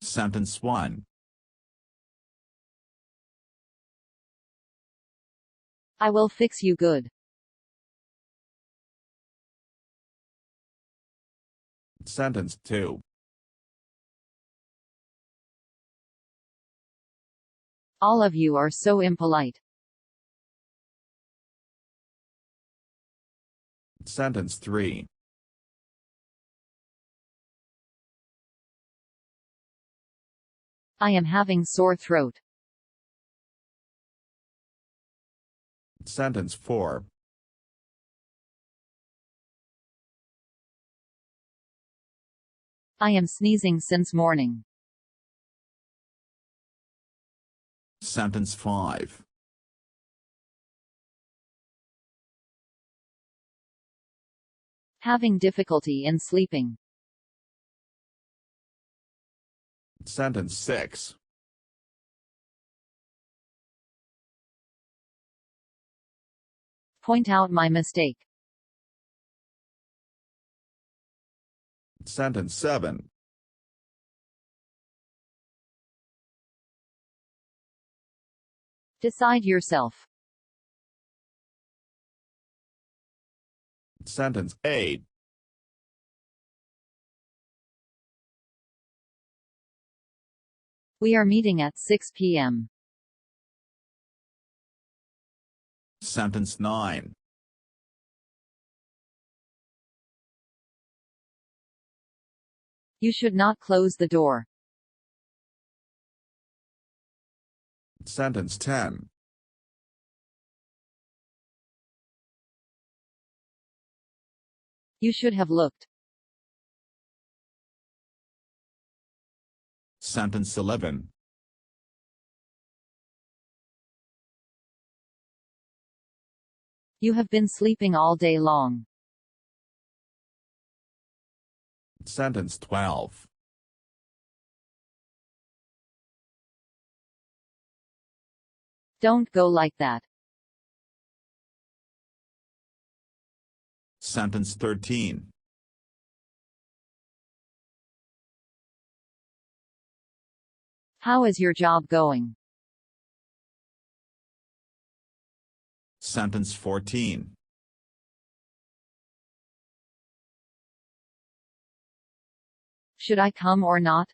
Sentence 1. I will fix you good. Sentence 2. All of you are so impolite. Sentence 3. I am having sore throat. Sentence 4. I am sneezing since morning. Sentence 5. Having difficulty in sleeping. Sentence 6. Point out my mistake. Sentence 7. Decide yourself. Sentence 8. We are meeting at 6 p.m. Sentence 9. You should not close the door. Sentence 10. You should have looked. Sentence 11. You have been sleeping all day long. Sentence 12. Don't go like that. Sentence 13. How is your job going? Sentence 14. Should I come or not?